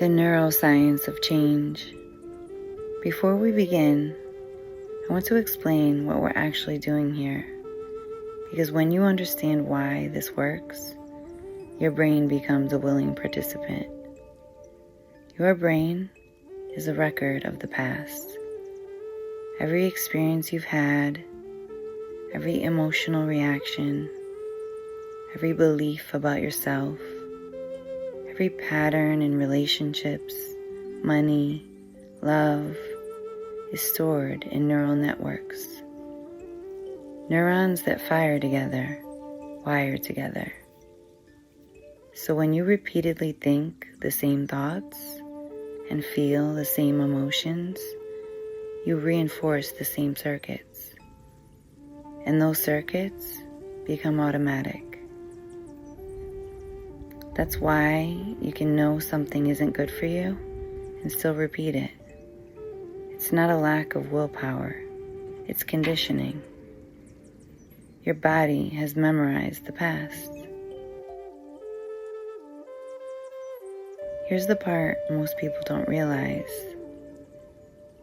The neuroscience of change. Before we begin, I want to explain what we're actually doing here, because when you understand why this works, your brain becomes a willing participant. Your brain is a record of the past. Every experience you've had, every emotional reaction, every belief about yourself, every pattern in relationships, money, love, is stored in neural networks. Neurons that fire together, wire together. So when you repeatedly think the same thoughts and feel the same emotions, you reinforce the same circuits. And those circuits become automatic. That's why you can know something isn't good for you and still repeat it. It's not a lack of willpower, it's conditioning. Your body has memorized the past. Here's the part most people don't realize.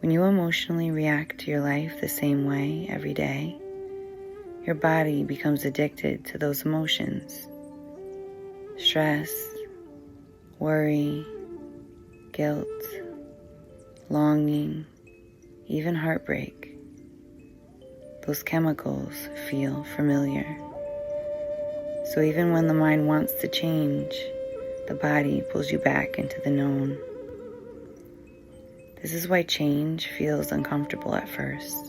When you emotionally react to your life the same way every day, your body becomes addicted to those emotions. Stress, worry, guilt, longing, even heartbreak. Those chemicals feel familiar. So even when the mind wants to change, the body pulls you back into the known. This is why change feels uncomfortable at first.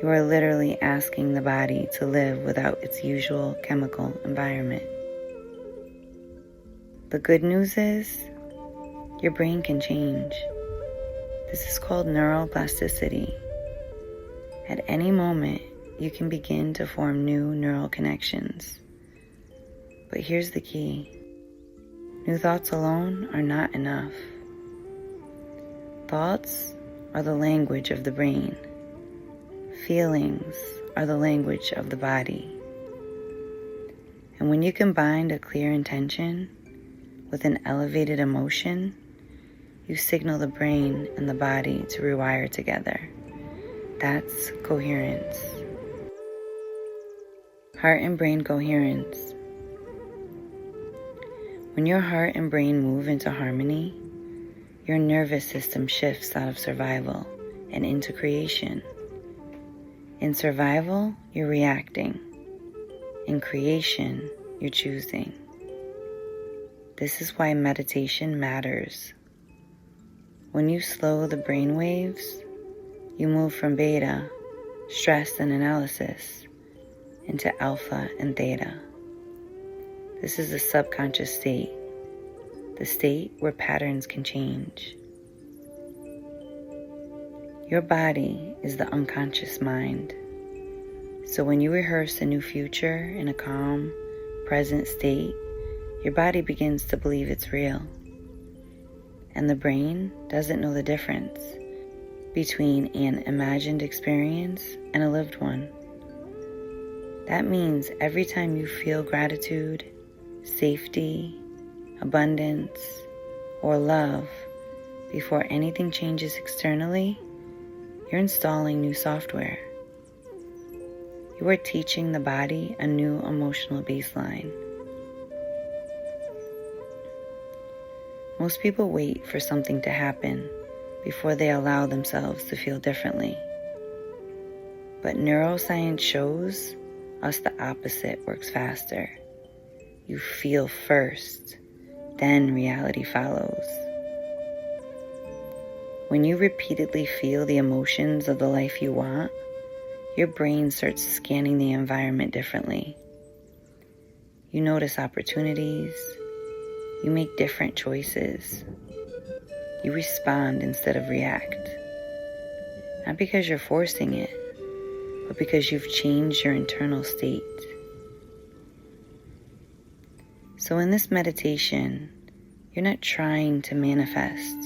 You are literally asking the body to live without its usual chemical environment. The good news is, your brain can change. This is called neuroplasticity. At any moment, you can begin to form new neural connections. But here's the key. New thoughts alone are not enough. Thoughts are the language of the brain. Feelings are the language of the body. And when you combine a clear intention with an elevated emotion, you signal the brain and the body to rewire together. That's coherence. Heart and brain coherence. When your heart and brain move into harmony, your nervous system shifts out of survival and into creation. In survival, you're reacting. In creation, you're choosing. This is why meditation matters. When you slow the brain waves, you move from beta, stress and analysis, into alpha and theta. This is the subconscious state, the state where patterns can change. Your body is the unconscious mind. So when you rehearse a new future in a calm, present state, your body begins to believe it's real. And the brain doesn't know the difference between an imagined experience and a lived one. That means every time you feel gratitude, safety, abundance, or love, before anything changes externally, you're installing new software. You are teaching the body a new emotional baseline. Most people wait for something to happen before they allow themselves to feel differently. But neuroscience shows us the opposite works faster. You feel first, then reality follows. When you repeatedly feel the emotions of the life you want, your brain starts scanning the environment differently. You notice opportunities. You make different choices. You respond instead of react. Not because you're forcing it, but because you've changed your internal state. So in this meditation, you're not trying to manifest.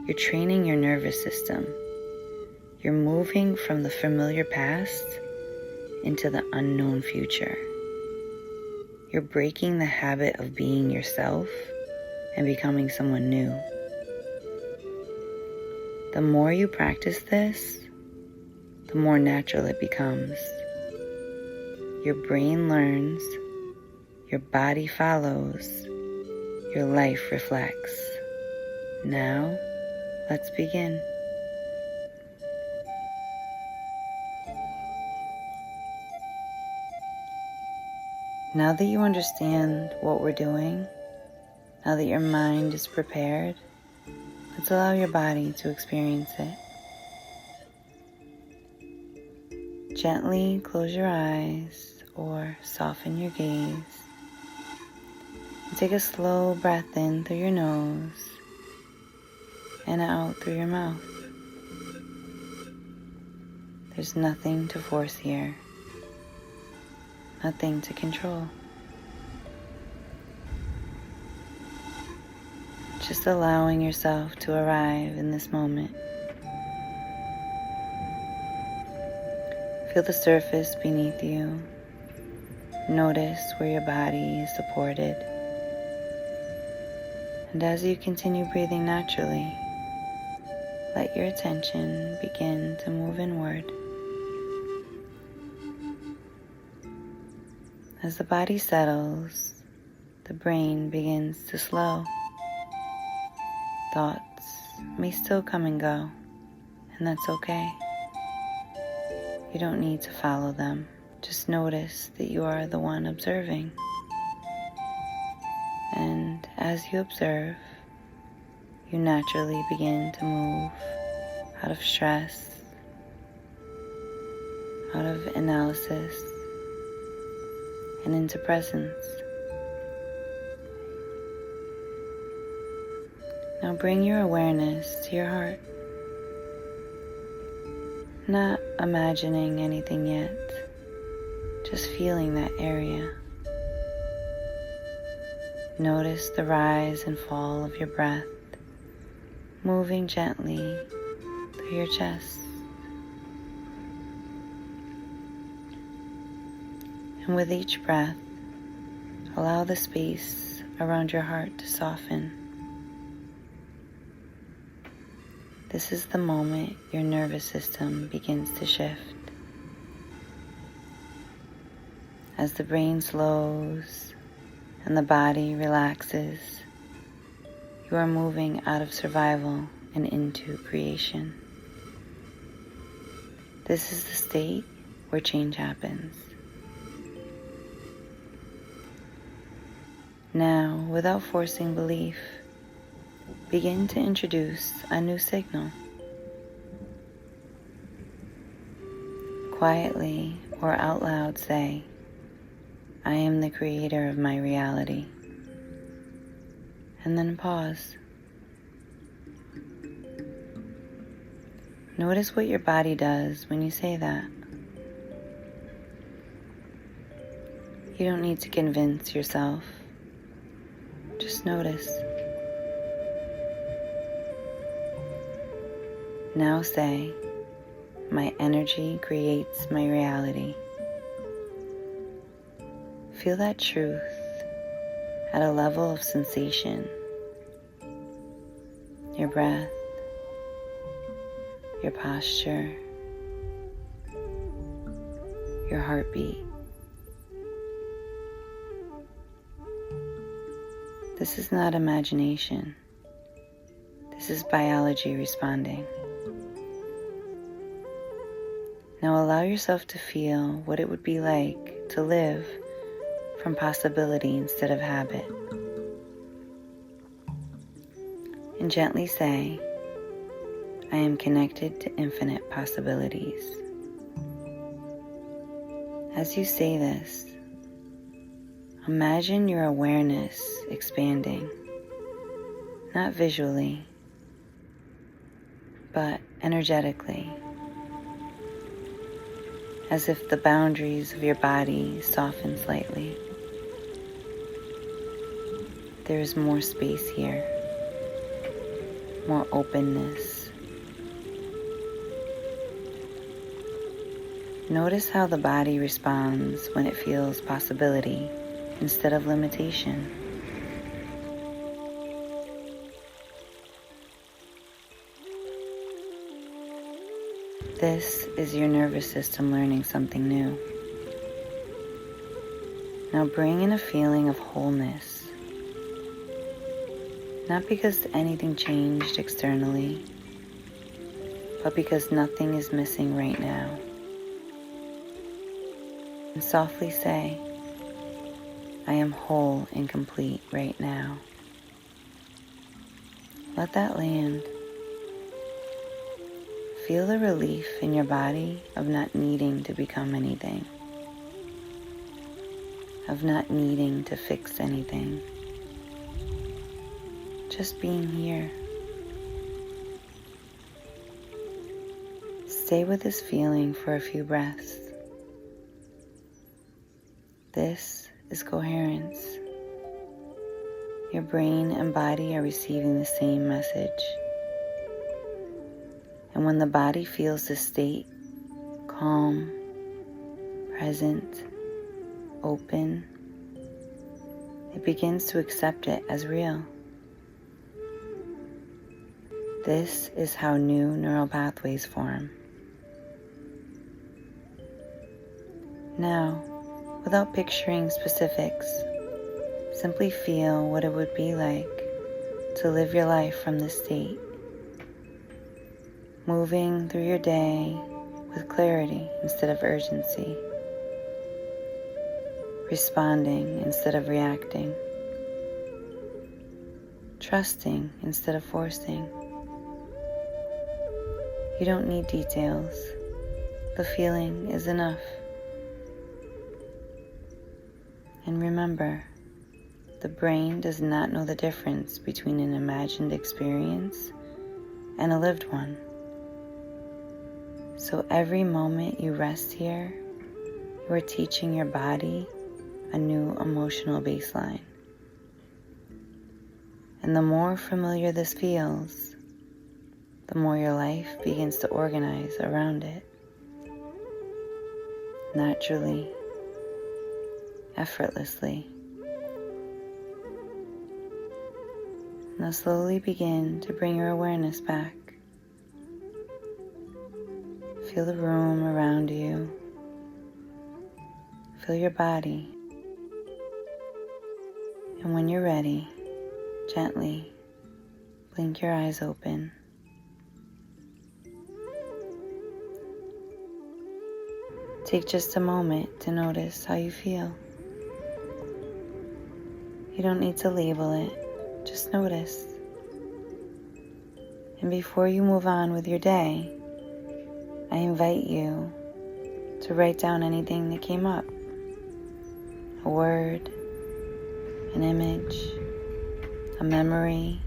You're training your nervous system. You're moving from the familiar past into the unknown future. You're breaking the habit of being yourself and becoming someone new. The more you practice this, the more natural it becomes. Your brain learns, your body follows, your life reflects. Now, let's begin. Now that you understand what we're doing, now that your mind is prepared, let's allow your body to experience it. Gently close your eyes or soften your gaze. And take a slow breath in through your nose and out through your mouth. There's nothing to force here, nothing to control. Just allowing yourself to arrive in this moment. Feel the surface beneath you. Notice where your body is supported. And as you continue breathing naturally, let your attention begin to move inward. As the body settles, the brain begins to slow. Thoughts may still come and go, and that's okay. You don't need to follow them. Just notice that you are the one observing. And as you observe, you naturally begin to move out of stress, out of analysis, and into presence. Now bring your awareness to your heart, not imagining anything yet, just feeling that area. Notice the rise and fall of your breath, moving gently through your chest. And with each breath, allow the space around your heart to soften. This is the moment your nervous system begins to shift. As the brain slows and the body relaxes, you are moving out of survival and into creation. This is the state where change happens. Now, without forcing belief, begin to introduce a new signal. Quietly or out loud say, I am the creator of my reality. And then pause. Notice what your body does when you say that. You don't need to convince yourself. Just notice. Now say, my energy creates my reality. Feel that truth at a level of sensation. Your breath, your posture, your heartbeat. This is not imagination. This is biology responding. Now allow yourself to feel what it would be like to live from possibility instead of habit. And gently say, I am connected to infinite possibilities. As you say this, imagine your awareness expanding, not visually, but energetically, as if the boundaries of your body soften slightly. There is more space here, more openness. Notice how the body responds when it feels possibility instead of limitation. This is your nervous system learning something new. Now bring in a feeling of wholeness. Not because anything changed externally, but because nothing is missing right now. And softly say, I am whole and complete right now. Let that land. Feel the relief in your body of not needing to become anything, of not needing to fix anything, just being here. Stay with this feeling for a few breaths. This is coherence. Your brain and body are receiving the same message. And when the body feels this state, calm, present, open, it begins to accept it as real. This is how new neural pathways form. Now, without picturing specifics, simply feel what it would be like to live your life from this state, moving through your day with clarity instead of urgency, responding instead of reacting, trusting instead of forcing. You don't need details. The feeling is enough. And remember, the brain does not know the difference between an imagined experience and a lived one. So every moment you rest here, you are teaching your body a new emotional baseline. And the more familiar this feels, the more your life begins to organize around it. Naturally, effortlessly. Now slowly begin to bring your awareness back. Feel the room around you. Feel your body. And when you're ready, gently blink your eyes open. Take just a moment to notice how you feel. You don't need to label it, just notice. And before you move on with your day, I invite you to write down anything that came up. A word, an image, a memory,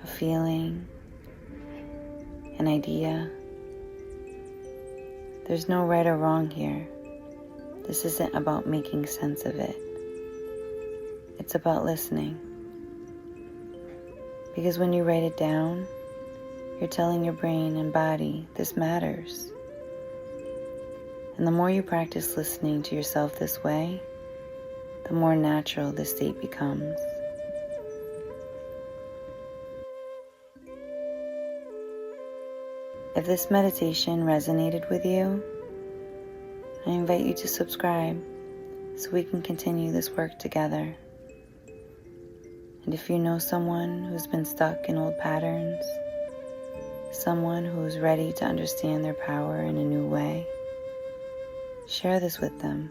a feeling, an idea. There's no right or wrong here. This isn't about making sense of it. It's about listening. Because when you write it down, you're telling your brain and body this matters. And the more you practice listening to yourself this way, the more natural this state becomes. If this meditation resonated with you, I invite you to subscribe so we can continue this work together. And if you know someone who's been stuck in old patterns, someone who's ready to understand their power in a new way, share this with them.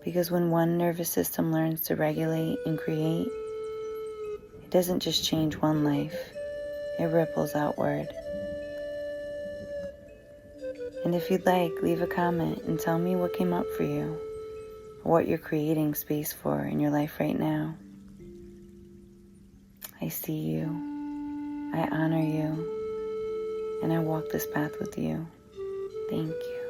Because when one nervous system learns to regulate and create, it doesn't just change one life, it ripples outward. And if you'd like, leave a comment and tell me what came up for you, or what you're creating space for in your life right now. I see you, I honor you, and I walk this path with you. Thank you.